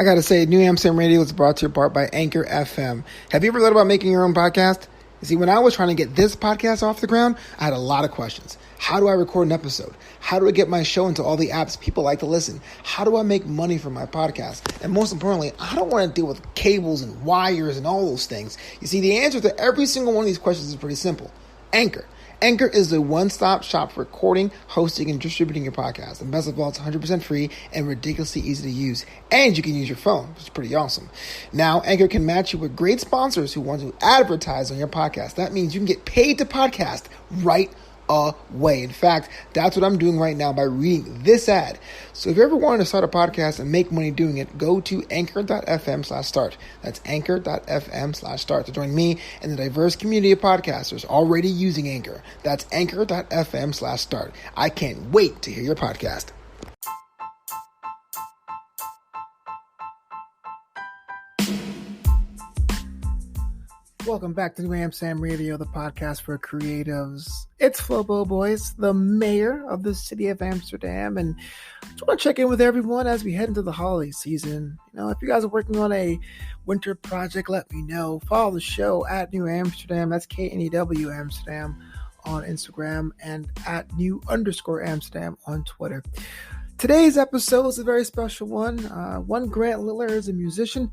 I got to say, New Amsterdam Radio is brought to you in part by Anchor FM. Have you ever thought about making your own podcast? You see, when I was trying to get this podcast off the ground, I had a lot of questions. How do I record an episode? How do I get my show into all the apps people like to listen? How do I make money from my podcast? And most importantly, I don't want to deal with cables and wires and all those things. You see, the answer to every single one of these questions is pretty simple. Anchor. Anchor is the one-stop shop for recording, hosting, and distributing your podcast. And best of all, it's 100% free and ridiculously easy to use. And you can use your phone, which is pretty awesome. Now, Anchor can match you with great sponsors who want to advertise on your podcast. That means you can get paid to podcast right away. In fact, that's what I'm doing right now by reading this ad. So if you ever wanted to start a podcast and make money doing it, go to anchor.fm/start. That's anchor.fm/start to join me and the diverse community of podcasters already using Anchor. That's anchor.fm/start. I can't wait to hear your podcast. Welcome back to New Amsterdam Radio, the podcast for creatives. It's Flobo, Boyce, the mayor of the city of Amsterdam, and I just want to check in with everyone as we head into the holiday season. You know, if you guys are working on a winter project, let me know. Follow the show at New Amsterdam, that's KNEW Amsterdam on Instagram, and at New_Amsterdam on Twitter. Today's episode is a very special one. Grant Liller is a musician,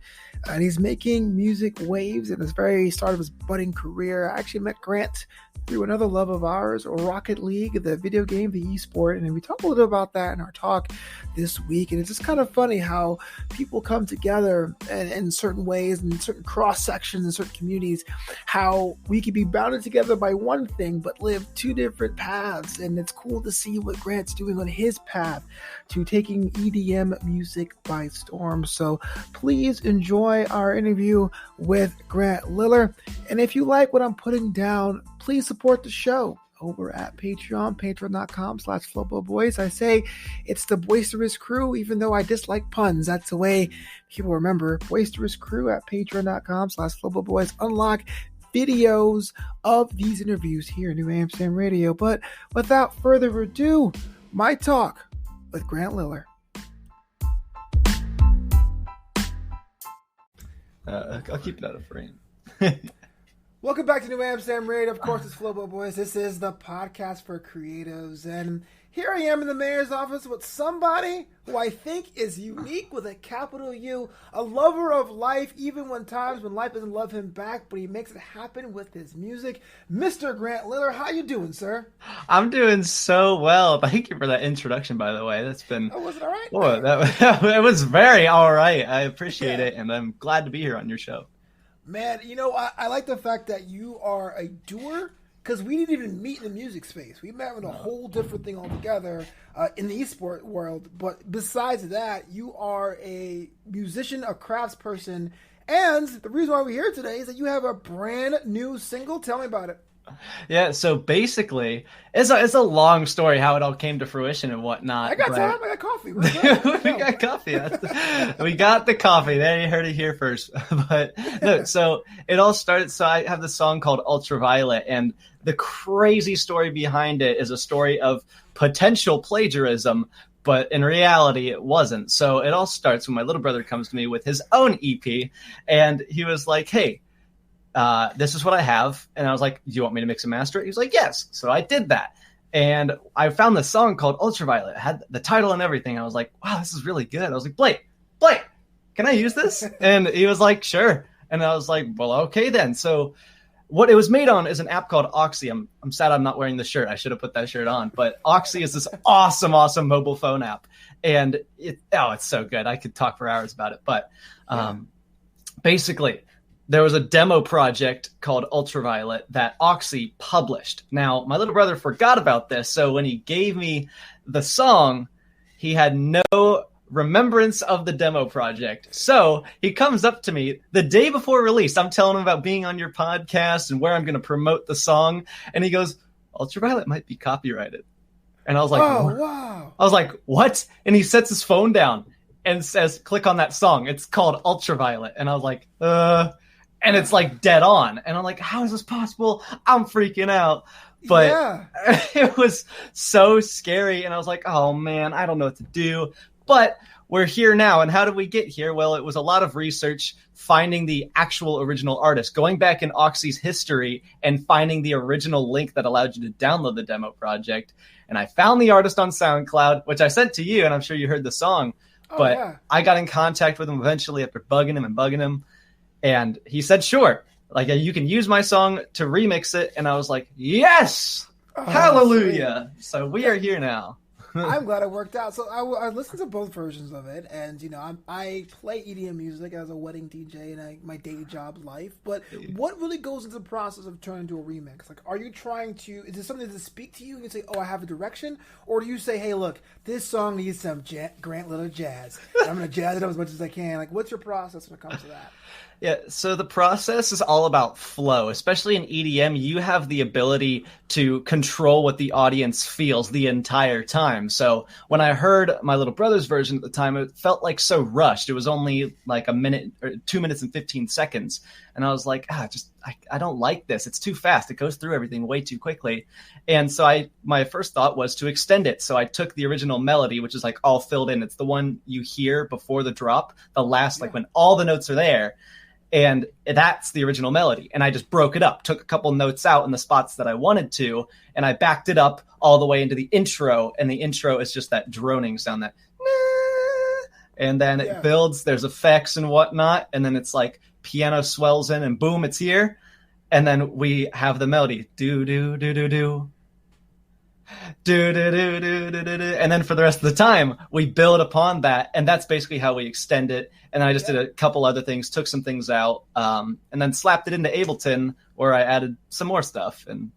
and he's making music waves in the very start of his budding career. I actually met Grant through another love of ours, Rocket League, the video game, the esport, and we talk a little bit about that in our talk this week. And it's just kind of funny how people come together in certain ways, in certain cross sections, in certain communities, how we can be bounded together by one thing but live two different paths. And it's cool to see what Grant's doing on his path to taking EDM music by storm. So please enjoy our interview with Grant Liller. And if you like what I'm putting down, please support the show over at Patreon, patreon.com/FloboBoys. I say it's the boisterous crew, even though I dislike puns. That's the way people remember. Boisterous crew at patreon.com/FloboBoys. Unlock videos of these interviews here in New Amsterdam Radio. But without further ado, my talk with Grant Liller. I'll keep it out of frame. Welcome back to New Amsterdam Radio. Of course, it's Flobo, Boys. This is the podcast for creatives. And here I am in the mayor's office with somebody who I think is unique with a capital U, a lover of life, even when times when life doesn't love him back, but he makes it happen with his music. Mr. Grant Liller, how you doing, sir? I'm doing so well. Thank you for that introduction, by the way. That's been... Oh, was it all right? Oh, it was very all right. I appreciate it, and I'm glad to be here on your show. Man, you know, I like the fact that you are a doer, because we didn't even meet in the music space. We met in a whole different thing altogether in the esport world. But besides that, you are a musician, a craftsperson, and the reason why we're here today is that you have a brand new single. Tell me about it. Yeah, so basically, it's a long story how it all came to fruition and whatnot. I got time. I got coffee. We got coffee. We got the coffee. There, you heard it here first. But no, so it all started. So I have this song called Ultraviolet, and the crazy story behind it is a story of potential plagiarism, but in reality, it wasn't. So it all starts when my little brother comes to me with his own EP, and he was like, "Hey, this is what I have." And I was like, "Do you want me to mix and master it?" He was like, "Yes." So I did that. And I found this song called Ultraviolet. It had the title and everything. I was like, wow, this is really good. I was like, Blake, can I use this? And he was like, sure. And I was like, well, okay then. So what it was made on is an app called Oxy. I'm sad I'm not wearing the shirt. I should have put that shirt on. But Oxy is this awesome mobile phone app. And it's so good. I could talk for hours about it. But basically, there was a demo project called Ultraviolet that Oxy published. Now, my little brother forgot about this, so when he gave me the song, he had no remembrance of the demo project. So he comes up to me the day before release. I'm telling him about being on your podcast and where I'm going to promote the song. And he goes, Ultraviolet might be copyrighted. And I was like, oh, wow. I was like, what? And he sets his phone down and says, click on that song. It's called Ultraviolet. And I was like, and it's like dead on. And I'm like, how is this possible? I'm freaking out. But it was so scary. And I was like, oh man, I don't know what to do. But we're here now. And how did we get here? Well, it was a lot of research, finding the actual original artist, going back in Oxy's history and finding the original link that allowed you to download the demo project. And I found the artist on SoundCloud, which I sent to you, and I'm sure you heard the song. But I got in contact with him eventually after bugging him. And he said, sure, like you can use my song to remix it. And I was like, yes, hallelujah. Sweet. So we are here now. I'm glad it worked out. So I listened to both versions of it, and I play EDM music as a wedding DJ in my day job life. But what really goes into the process of turning into a remix? Like, are you trying to? Is it something to speak to you and you say, "Oh, I have a direction," or do you say, "Hey, look, this song needs some Grant Liller jazz. I'm going to jazz it up as much as I can." Like, what's your process when it comes to that? Yeah, so the process is all about flow. Especially in EDM, you have the ability to control what the audience feels the entire time. So when I heard my little brother's version at the time, it felt like so rushed. It was only like a minute or 2 minutes and 15 seconds. And I was like, I don't like this. It's too fast. It goes through everything way too quickly. And so my first thought was to extend it. So I took the original melody, which is like all filled in. It's the one you hear before the drop, the last, like when all the notes are there. And that's the original melody. And I just broke it up, took a couple notes out in the spots that I wanted to, and I backed it up all the way into the intro. And the intro is just that droning sound, that, and then it builds, there's effects and whatnot. And then it's like piano swells in and boom, it's here. And then we have the melody, do, do, do, do, do. Do, do, do, do, do, do, do. And then for the rest of the time, we build upon that. And that's basically how we extend it. And then I just did a couple other things, took some things out, and then slapped it into Ableton where I added some more stuff. And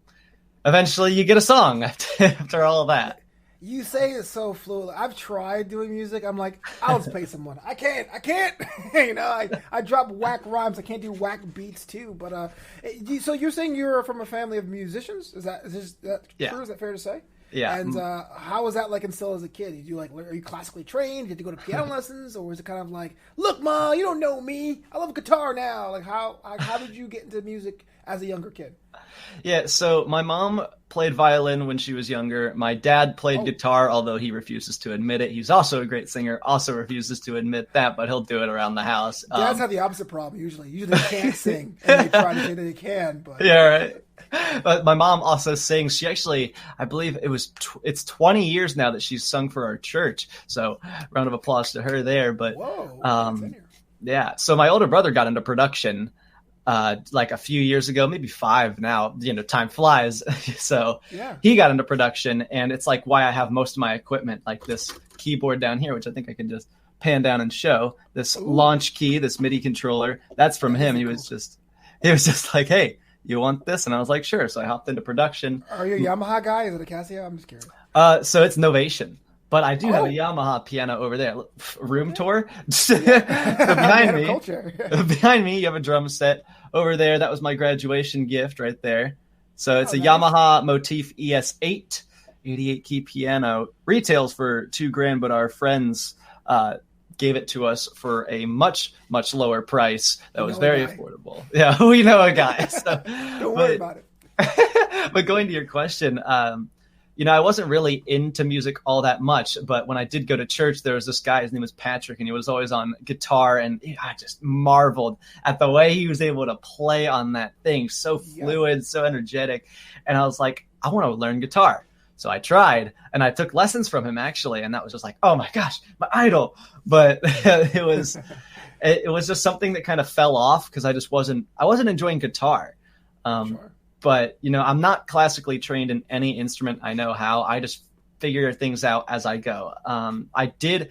eventually you get a song after all of that. You say it's so fluid. I've tried doing music. I'm like, I'll just pay someone. I can't. I drop whack rhymes. I can't do whack beats too. But so you're saying you're from a family of musicians? Is that true? Is that fair to say? Yeah. And how was that like instilled as a kid? Did you are you classically trained? Did you go to piano lessons, or was it kind of like, look, Ma, you don't know me. I love guitar now. Like how did you get into music as a younger kid? Yeah, so my mom played violin when she was younger. My dad played guitar, although he refuses to admit it. He's also a great singer, also refuses to admit that, but he'll do it around the house. Dads have the opposite problem, usually. Usually they can't sing, and they try to say that they can. But yeah, right. But my mom also sings. She actually, I believe it's 20 years now that she's sung for our church. So round of applause to her there. But yeah, so my older brother got into production like a few years ago, maybe 5 now. Time flies. So he got into production, and it's like why I have most of my equipment, like this keyboard down here, which I think I can just pan down and show. This launch key, this MIDI controller, that's from him. He was just like, hey, you want this? And I was like, sure. So I hopped into production. Are you a Yamaha guy? Is it a Casio? I'm just curious. So it's Novation. But I do have a Yamaha piano over there. Room tour. So behind me, you have a drum set over there. That was my graduation gift right there. So it's a Yamaha Motif ES8, 88 key piano. Retails for $2,000, but our friends gave it to us for a much, much lower price. That was very affordable. Yeah, we know a guy. So, don't worry about it. But going to your question, I wasn't really into music all that much, but when I did go to church, there was this guy, his name was Patrick, and he was always on guitar, and I just marveled at the way he was able to play on that thing. So fluid, so energetic. And I was like, I want to learn guitar. So I tried, and I took lessons from him, actually, and that was just like, oh my gosh, my idol. But it was just something that kind of fell off because I wasn't enjoying guitar. But, I'm not classically trained in any instrument. I know how. I just figure things out as I go. I did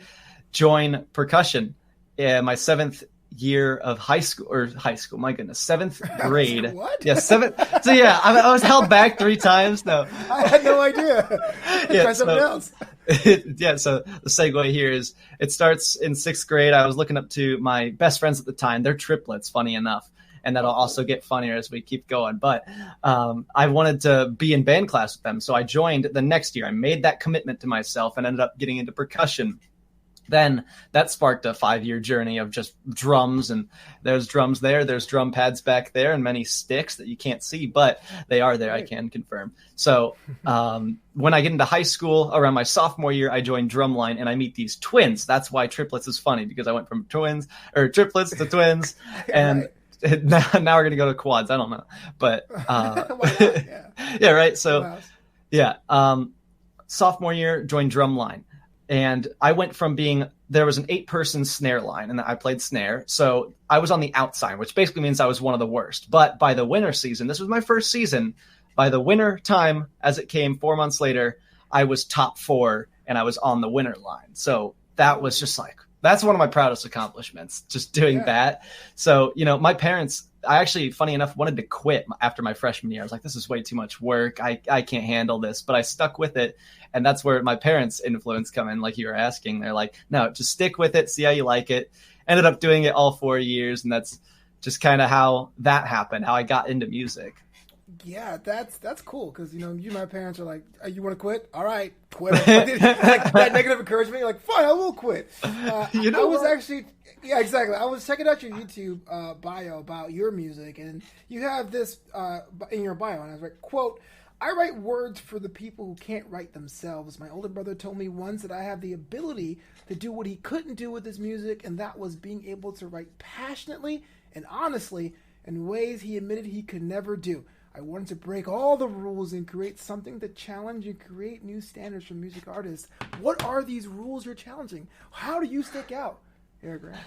join percussion in my 7th year of high school, my goodness, 7th grade. What? Yeah, 7th. So yeah, I was held back 3 times. No, I had no idea. Try something else. So the segue here is it starts in 6th grade. I was looking up to my best friends at the time. They're triplets, funny enough. And that'll also get funnier as we keep going. But I wanted to be in band class with them. So I joined the next year. I made that commitment to myself and ended up getting into percussion. Then that sparked a 5-year journey of just drums, and there's drums there, there's drum pads back there, and many sticks that you can't see, but they are there, I can confirm. So when I get into high school, around my sophomore year, I joined drumline, and I meet these twins. That's why triplets is funny, because I went from triplets to twins, and now we're going to go to quads. I don't know, but yeah, right. So sophomore year, joined drumline. And I went from there was an 8-person snare line, and I played snare. So I was on the outside, which basically means I was one of the worst. But by the winter season, this was my first season, by the winter time, as it came 4 months later, I was top 4, and I was on the winter line. So that was just that's one of my proudest accomplishments, just doing that. So, my parents, I actually, funny enough, wanted to quit after my freshman year. I was like, this is way too much work. I can't handle this, but I stuck with it. And that's where my parents' influence come in, like you were asking. They're like, no, just stick with it, see how you like it. Ended up doing it all 4 years, and that's just kind of how that happened, how I got into music. Yeah, that's cool, because you and my parents are like, you want to quit? All right, quit. Like that negative encouragement. You're like, fine, I will quit. I was actually, exactly. I was checking out your YouTube bio about your music, and you have this in your bio, and I was like, quote, I write words for the people who can't write themselves. My older brother told me once that I have the ability to do what he couldn't do with his music, and that was being able to write passionately and honestly in ways he admitted he could never do. I wanted to break all the rules and create something to challenge and create new standards for music artists. What are these rules you're challenging? How do you stick out, Eric Grant?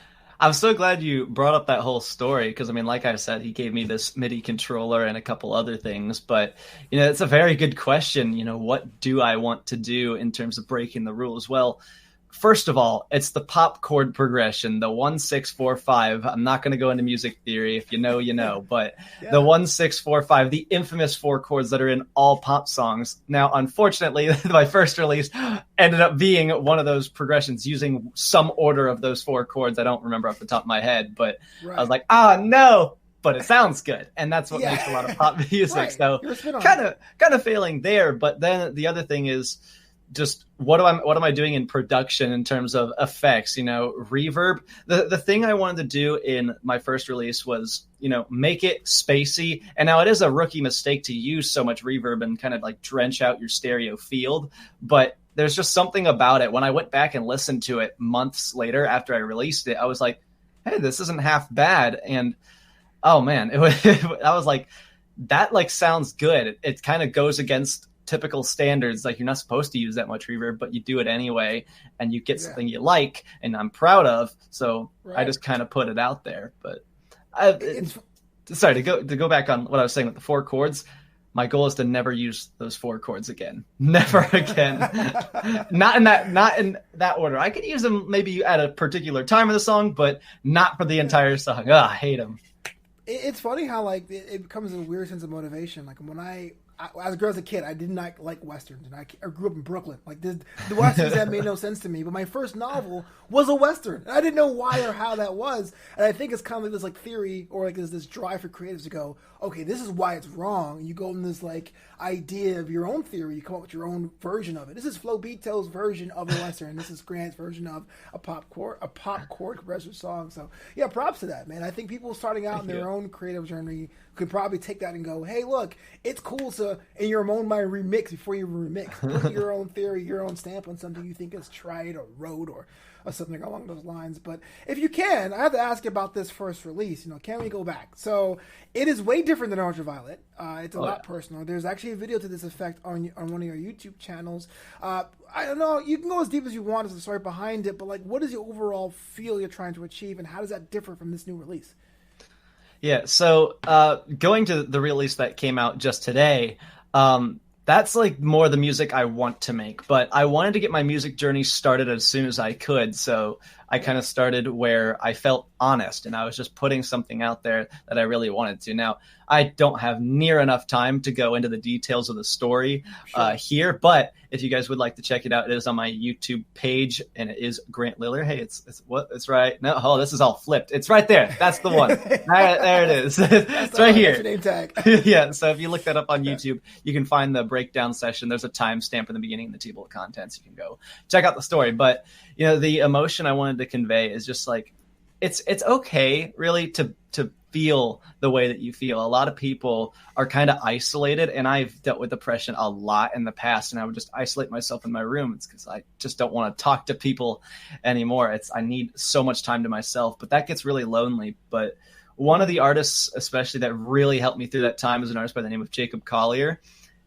I'm so glad you brought up that whole story, because, like I said, he gave me this MIDI controller and a couple other things. But, it's a very good question. What do I want to do in terms of breaking the rules? Well, first of all, it's the pop chord progression, the 1-6-4-5. I'm not going to go into music theory. If you know, you know. But the 1-6-4-5, the infamous 4 chords that are in all pop songs. Now, unfortunately, my first release ended up being one of those progressions using some order of those 4 chords. I don't remember off the top of my head, but I was like, no. But it sounds good, and that's what makes a lot of pop music. So kind of failing there. But then the other thing is, just what am I doing in production in terms of effects, reverb? The thing I wanted to do in my first release was, make it spacey. And now it is a rookie mistake to use so much reverb and kind of drench out your stereo field. But there's just something about it. When I went back and listened to it months later after I released it, I was like, hey, this isn't half bad. And oh man, I was like, that sounds good. It kind of goes against typical standards. You're not supposed to use that much reverb, but you do it anyway, and you get something you like, and I'm proud of. So I just kind of put it out there. But sorry to go back on what I was saying with the 4 chords. My goal is to never use those 4 chords again. Never again. Not in that order. I could use them maybe at a particular time of the song, but not for the entire song. I hate them. It's funny how it becomes a weird sense of motivation. When as a kid, I did not like Westerns, and I grew up in Brooklyn. The Westerns that made no sense to me. But my first novel was a Western. And I didn't know why or how that was. And I think it's kind of this theory, or this drive for creatives to go, okay, this is why it's wrong. You go in this idea of your own theory. You come up with your own version of it. This is Flobito's version of a Western. This is Grant's version of a pop chord progression song. So yeah, props to that, man. I think people starting out in their own creative journey could probably take that and go, hey, look, it's cool to, in your own mind, remix before you remix. Put your own theory, your own stamp on something you think is tried or wrote or something along those lines. But if you can, I have to ask you about this first release. Can we go back? So it is way different than Ultraviolet. It's a lot personal. There's actually a video to this effect on one of your YouTube channels. I don't know. You can go as deep as you want as the story behind it, but what is the overall feel you're trying to achieve, and how does that differ from this new release? Yeah, so going to the release that came out just today, that's more the music I want to make. But I wanted to get my music journey started as soon as I could. So I kind of started where I felt honest and I was just putting something out there that I really wanted to. Now, I don't have near enough time to go into the details of the story here, but if you guys would like to check it out, it is on my YouTube page, and it is Grant Liller. Hey, it's right. No, oh, this is all flipped. It's right there. That's the one. There it is. It's right here. That's your name tag. Yeah. So if you look that up on YouTube, you can find the breakdown session. There's a timestamp in the beginning and the table of contents. You can go check out the story. But the emotion I wanted to convey is just like it's okay, really, to feel the way that you feel. A lot of people are kind of isolated, and I've dealt with depression a lot in the past, and I would just isolate myself in my room. It's because I just don't want to talk to people anymore. I need so much time to myself, but that gets really lonely. But one of the artists, especially, that really helped me through that time is an artist by the name of Jacob Collier.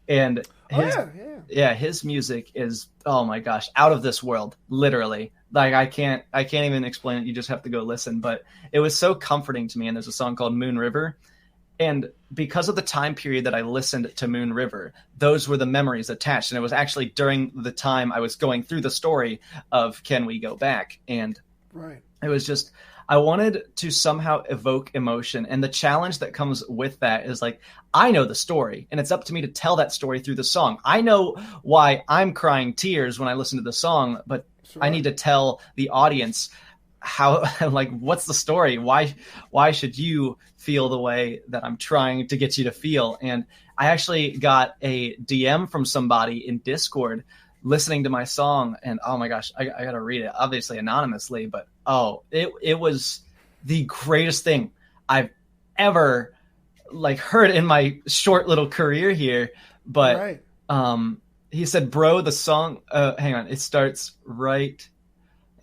And his music is, oh my gosh, out of this world, literally. Like I can't even explain it. You just have to go listen. But it was so comforting to me. And there's a song called Moon River. And because of the time period that I listened to Moon River, those were the memories attached. And it was actually during the time I was going through the story of Can We Go Back? And it was just, I wanted to somehow evoke emotion. And the challenge that comes with that is like, I know the story, and it's up to me to tell that story through the song. I know why I'm crying tears when I listen to the song, but I need to tell the audience how, like, what's the story? Why should you feel the way that I'm trying to get you to feel? And I actually got a DM from somebody in Discord listening to my song, and oh my gosh, I got to read it, obviously anonymously, but it was the greatest thing I've ever heard in my short little career here. But he said, bro, the song, hang on, it starts right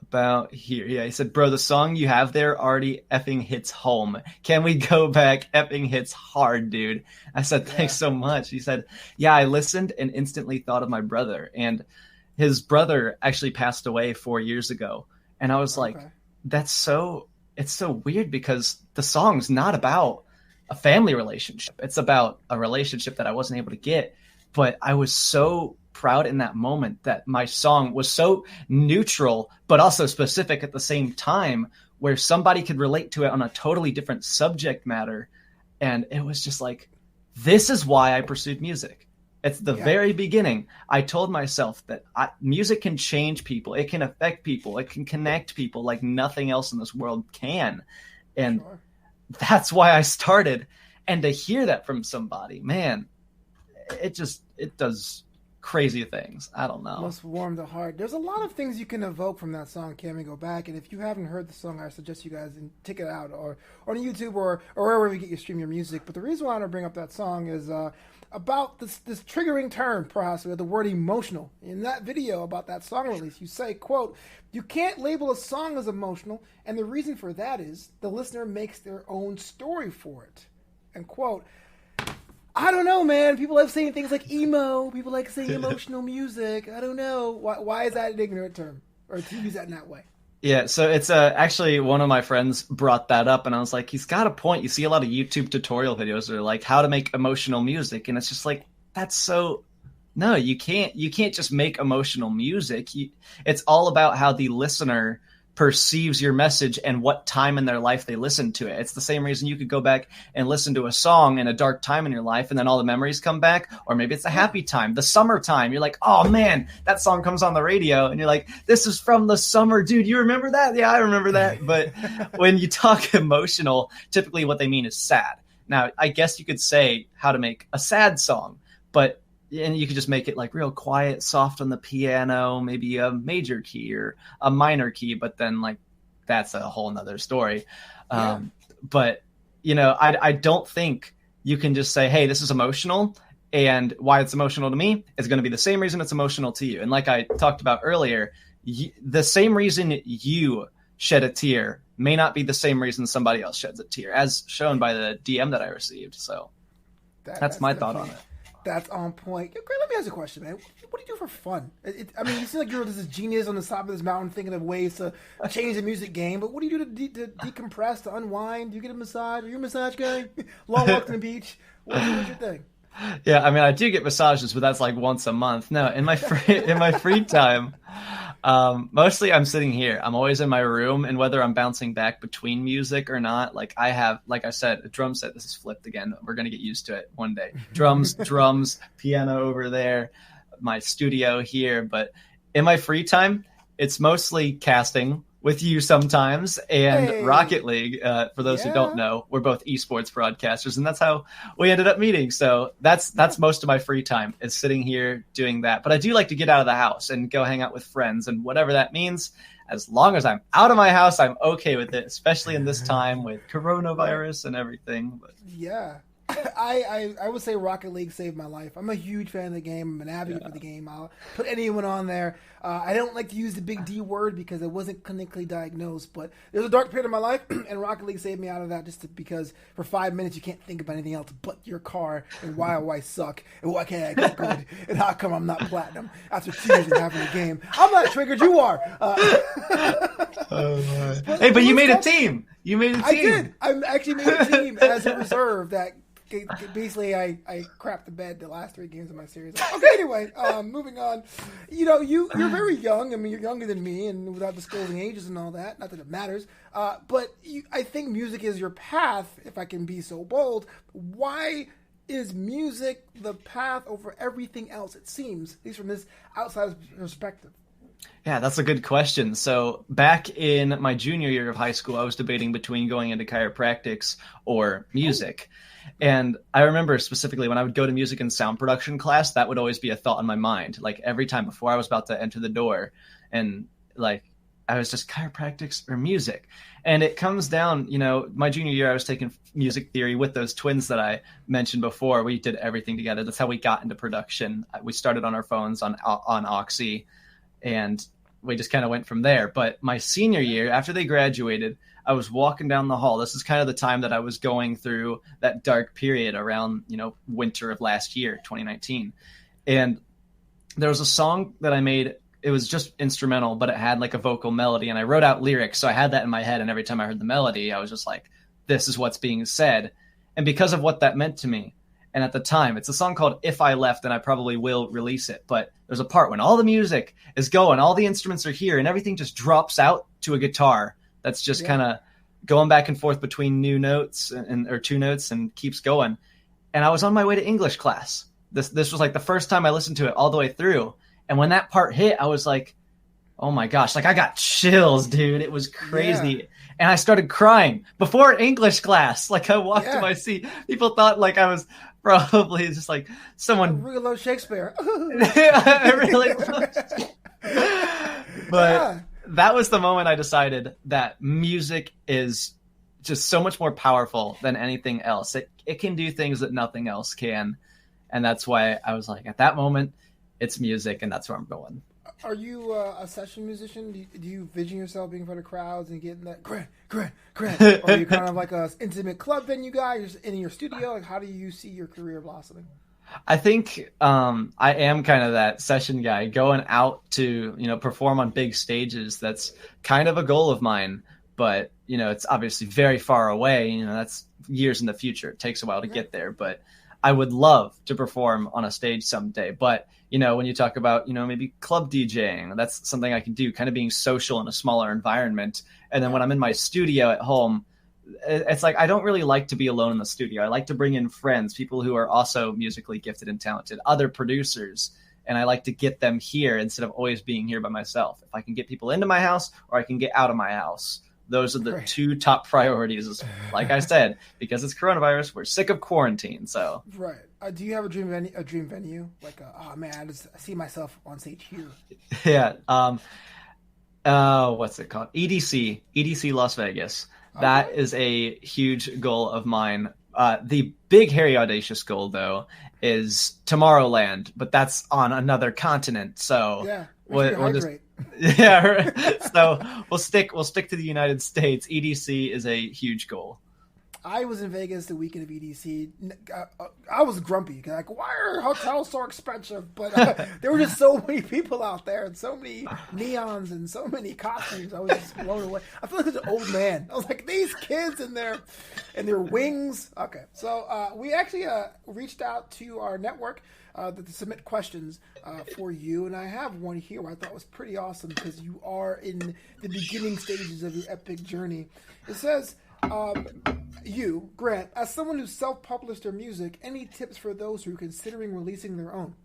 about here. Yeah, he said, bro, the song you have there already effing hits home. Can we go back? Effing hits hard, dude. I said, thanks so much. He said, yeah, I listened and instantly thought of my brother. And his brother actually passed away 4 years ago. And I was like, it's so weird, because the song's not about a family relationship. It's about a relationship that I wasn't able to get. But I was so proud in that moment that my song was so neutral, but also specific at the same time, where somebody could relate to it on a totally different subject matter. And it was just like, this is why I pursued music. It's the very beginning. I told myself that music can change people. It can affect people. It can connect people like nothing else in this world can. And that's why I started. And to hear that from somebody, man, it does crazy things. I don't know. Must warm the heart. There's a lot of things you can evoke from that song, Can We Go Back? And if you haven't heard the song, I suggest you guys check it out, or on YouTube or wherever you stream your music. But the reason why I want to bring up that song is about this triggering term, possibly the word emotional. In that video about that song release, you say, quote, you can't label a song as emotional, and the reason for that is the listener makes their own story for it. And quote, I don't know, man. People like saying things like emo. People like saying emotional music. I don't know. Why is that an ignorant term? Or to use that in that way? Yeah, so it's actually one of my friends brought that up, and I was like, he's got a point. You see a lot of YouTube tutorial videos that are like how to make emotional music, and it's just like, that's so... No, you can't just make emotional music. It's all about how the listener perceives your message and what time in their life they listen to it. It's the same reason you could go back and listen to a song in a dark time in your life, and then all the memories come back. Or maybe it's a happy time, the summertime. You're like, oh man, that song comes on the radio, and you're like, this is from the summer, dude. You remember that? Yeah, I remember that. But when you talk emotional, typically what they mean is sad. Now, I guess you could say how to make a sad song, and you could just make it like real quiet, soft on the piano, maybe a major key or a minor key, but then like that's a whole nother story. But I don't think you can just say, hey, this is emotional, and why it's emotional to me is going to be the same reason it's emotional to you. And like I talked about earlier, the same reason you shed a tear may not be the same reason somebody else sheds a tear, as shown by the DM that I received. So that's my thought on it. That's on point. Great, let me ask you a question, man. What do you do for fun? I mean, you seem like you're this genius on the top of this mountain thinking of ways to change the music game, but what do you do to decompress, to unwind? Do you get a massage? Are you a massage guy? Long walk to the beach? What's your thing? Yeah, I mean, I do get massages, but that's like once a month. No, in my free time, Mostly I'm sitting here. I'm always in my room, and whether I'm bouncing back between music or not, like I have, like I said, a drum set. This is flipped again. We're going to get used to it one day. Drums, piano over there, my studio here. But in my free time, it's mostly casting with you sometimes, and Rocket League. For those who don't know, we're both esports broadcasters, and that's how we ended up meeting. So that's most of my free time is sitting here doing that. But I do like to get out of the house and go hang out with friends, and whatever that means. As long as I'm out of my house, I'm okay with it, especially in this time with coronavirus and everything. But yeah. I would say Rocket League saved my life. I'm a huge fan of the game. I'm an advocate for the game. I'll put anyone on there. I don't like to use the big D word because it wasn't clinically diagnosed, but there's a dark period of my life, and Rocket League saved me out of that because for 5 minutes you can't think about anything else but your car and why I suck and why can't I get good and how come I'm not platinum after 2 years of having a game. I'm not triggered. You are. But you made a team. You made a team. I did. I actually made a team as a reserve that. Basically, I crapped the bed the last 3 games of my series. Okay, anyway, moving on. You're very young. I mean, you're younger than me, and without disclosing ages and all that, not that it matters. But I think music is your path, if I can be so bold. Why is music the path over everything else, it seems, at least from this outside perspective? Yeah, that's a good question. So back in my junior year of high school, I was debating between going into chiropractics or music. And I remember specifically when I would go to music and sound production class, that would always be a thought in my mind. Like every time before I was about to enter the door, and like I was just chiropractics or music. And it comes down, my junior year, I was taking music theory with those twins that I mentioned before. We did everything together. That's how we got into production. We started on our phones on Oxy, and we just kind of went from there. But my senior year, after they graduated, I was walking down the hall. This is kind of the time that I was going through that dark period around, winter of last year, 2019. And there was a song that I made. It was just instrumental, but it had like a vocal melody, and I wrote out lyrics. So I had that in my head. And every time I heard the melody, I was just like, this is what's being said. And because of what that meant to me, and at the time, it's a song called If I Left, and I probably will release it. But there's a part when all the music is going, all the instruments are here, and everything just drops out to a guitar that's just kind of going back and forth between new notes or 2 notes and keeps going. And I was on my way to English class. This was like the first time I listened to it all the way through. And when that part hit, I was like, oh my gosh, like I got chills, dude. It was crazy. Yeah. And I started crying before English class. Like I walked to my seat. People thought like I was probably just like someone. I really love Shakespeare. I really But that was the moment I decided that music is just so much more powerful than anything else. It can do things that nothing else can. And that's why I was like, at that moment, it's music, and that's where I'm going. Are you a session musician? Do you vision yourself being in front of crowds and getting that grant? Or are you kind of like a intimate club venue guy? You're just in your studio? Like, how do you see your career blossoming? I think I am kind of that session guy, going out to, perform on big stages. That's kind of a goal of mine, but, it's obviously very far away. That's years in the future. It takes a while to get there, but I would love to perform on a stage someday. But, when you talk about, maybe club DJing, that's something I can do, kind of being social in a smaller environment. And then when I'm in my studio at home, it's like I don't really like to be alone in the studio. I like to bring in friends, people who are also musically gifted and talented, other producers, and I like to get them here instead of always being here by myself. If I can get people into my house or I can get out of my house, those are the 2 top priorities. Like I said, because it's coronavirus, we're sick of quarantine. So right. Do you have a dream venue? Like, I see myself on stage here. Yeah. What's it called? EDC Las Vegas. That is a huge goal of mine. The big, hairy, audacious goal, though, is Tomorrowland, but that's on another continent. So yeah, we'll just, yeah. So we'll stick to the United States. EDC is a huge goal. I was in Vegas the weekend of EDC. I was grumpy. Like, why are hotels so expensive? But there were just so many people out there and so many neons and so many costumes. I was just blown away. I feel like such an old man. I was like, these kids and their wings. Okay, so we actually reached out to our network to submit questions for you, and I have one here where I thought was pretty awesome because you are in the beginning stages of your epic journey. It says, you, Grant, as someone who self-published their music, any tips for those who are considering releasing their own?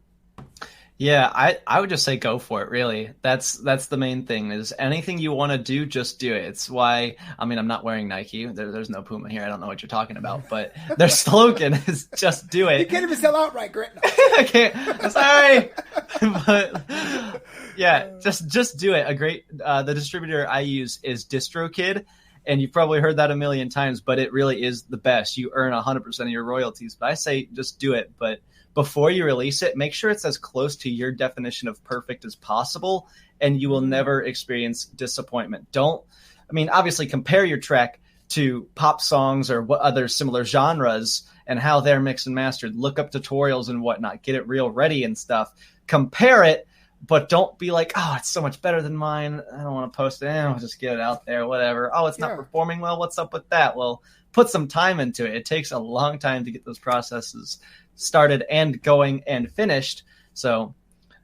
Yeah, I would just say go for it, really. That's the main thing, is anything you want to do, just do it. It's why, I mean, I'm not wearing Nike. There's no Puma here. I don't know what you're talking about, but their slogan is just do it. You can't even sell outright, Grant. No. I can't. I'm sorry. But yeah, just do it. The distributor I use is DistroKid, and you've probably heard that a million times, but it really is the best. You earn 100% of your royalties, but I say just do it. But before you release it, make sure it's as close to your definition of perfect as possible, and you will never experience disappointment. Obviously compare your track to pop songs or what other similar genres and how they're mixed and mastered. Look up tutorials and whatnot, get it real ready and stuff. Compare it, but don't be like, oh, it's so much better than mine. I don't want to post it. I'll just get it out there, whatever. Oh, it's not performing well. What's up with that? Well, put some time into it. It takes a long time to get those processes started and going and finished. So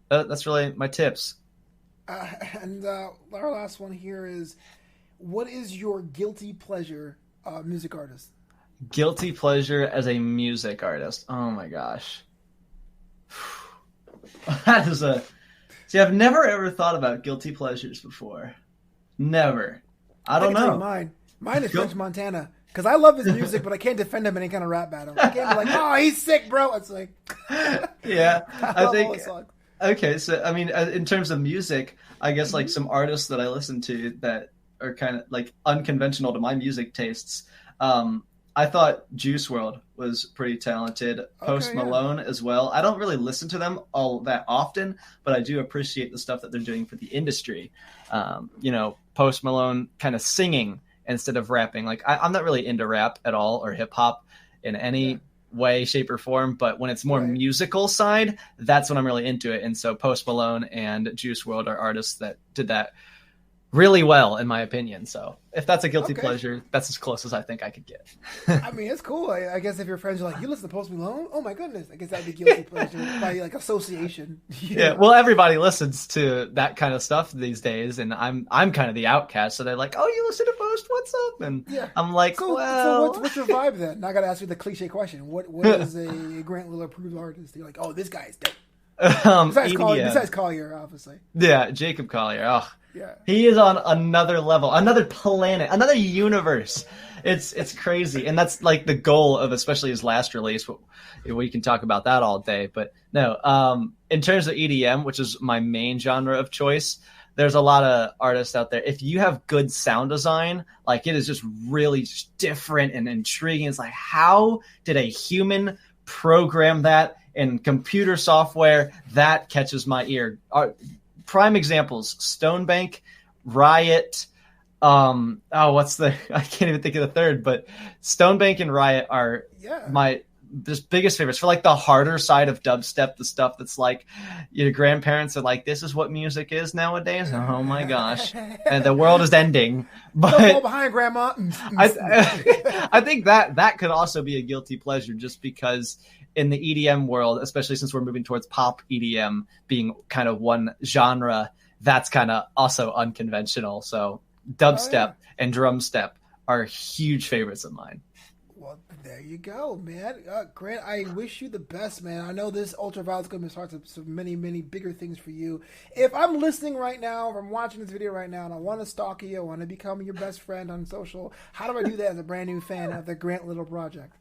that's really my tips. And our last one here is, what is your guilty pleasure music artist? Guilty pleasure as a music artist. Oh my gosh. That is See, I've never ever thought about guilty pleasures before. Never. I don't know. Mine is French Montana. Because I love his music, but I can't defend him in any kind of rap battle. I can't be like, oh, he's sick, bro. It's like, yeah, I think. Okay, so I mean, in terms of music, I guess like some artists that I listen to that are kind of like unconventional to my music tastes. I thought Juice WRLD was pretty talented. Post Malone as well. I don't really listen to them all that often, but I do appreciate the stuff that they're doing for the industry. Post Malone kind of singing instead of rapping. Like I'm not really into rap at all or hip hop in any way, shape, or form, but when it's more musical side, that's when I'm really into it. And so Post Malone and Juice WRLD are artists that did that really well, in my opinion. So if that's a guilty pleasure, that's as close as I think I could get. I mean, it's cool. I guess if your friends are like, you listen to Post Malone? Oh my goodness. I guess that'd be guilty pleasure by like association. Yeah. Well, everybody listens to that kind of stuff these days, and I'm kind of the outcast. So they're like, oh, you listen to Post? What's up? And I'm like, so what's your vibe then? Now I got to ask you the cliche question. What is a Grant Liller approved artist? You're like, oh, this guy's dope. Besides Collier, obviously. Yeah, Jacob Collier. Oh, yeah. He is on another level, another planet, another universe. It's crazy, and that's like the goal of especially his last release. We can talk about that all day, but no. In terms of EDM, which is my main genre of choice, there's a lot of artists out there. If you have good sound design, like it is just really different and intriguing. It's like, how did a human program that in computer software? That catches my ear. Prime examples: Stonebank, Riot. I can't even think of the third, but Stonebank and Riot are my just biggest favorites for like the harder side of dubstep, the stuff that's like your grandparents are like, this is what music is nowadays. Oh my gosh. And the world is ending. But don't fall behind, Grandma. I think that could also be a guilty pleasure, just because in the EDM world, especially since we're moving towards pop EDM being kind of one genre, that's kind of also unconventional. So dubstep and drum step are huge favorites of mine. Well, there you go, man. Grant, I wish you the best, man. I know this Ultraviolet's going to start some many, many bigger things for you. If I'm listening right now, if I'm watching this video right now, and I want to stalk you, I want to become your best friend on social, how do I do that as a brand new fan of the Grant Liller project?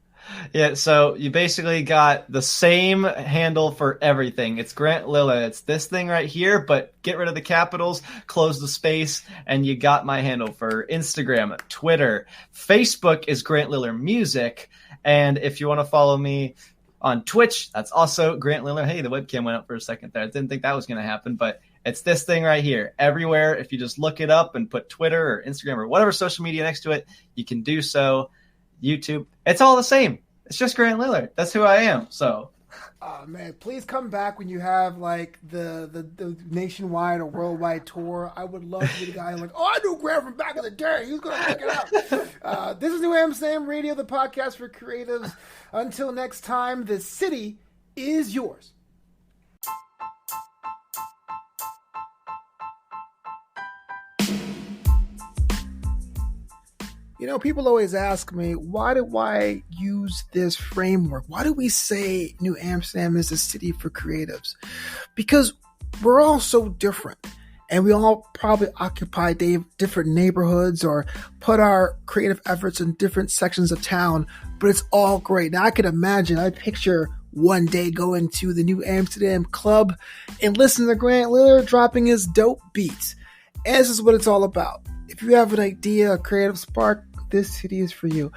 Yeah, so you basically got the same handle for everything. It's Grant Liller. It's this thing right here, but get rid of the capitals, close the space, and you got my handle for Instagram, Twitter. Facebook is Grant Liller Music, and if you want to follow me on Twitch, that's also Grant Liller. Hey, the webcam went up for a second there. I didn't think that was going to happen, but it's this thing right here. Everywhere, if you just look it up and put Twitter or Instagram or whatever social media next to it, you can do so. YouTube, it's all the same. It's just Grant Liller. That's who I am. So, man, please come back when you have like the nationwide or worldwide tour. I would love to be the guy like, oh, I knew Grant from back in the day. He was going to check it out. This is New Amsterdam Radio, the podcast for creatives. Until next time, the city is yours. People always ask me, why do I use this framework? Why do we say New Amsterdam is a city for creatives? Because we're all so different. And we all probably occupy different neighborhoods or put our creative efforts in different sections of town, but it's all great. Now, I picture one day going to the New Amsterdam Club and listening to Grant Liller dropping his dope beats. And this is what it's all about. If you have an idea, a creative spark, this city is for you.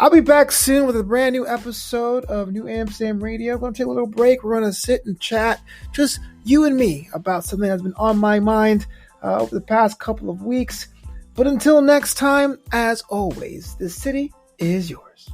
I'll be back soon with a brand new episode of New Amsterdam Radio. I'm going to take a little break. We're going to sit and chat, just you and me, about something that's been on my mind over the past couple of weeks. But until next time, as always, this city is yours.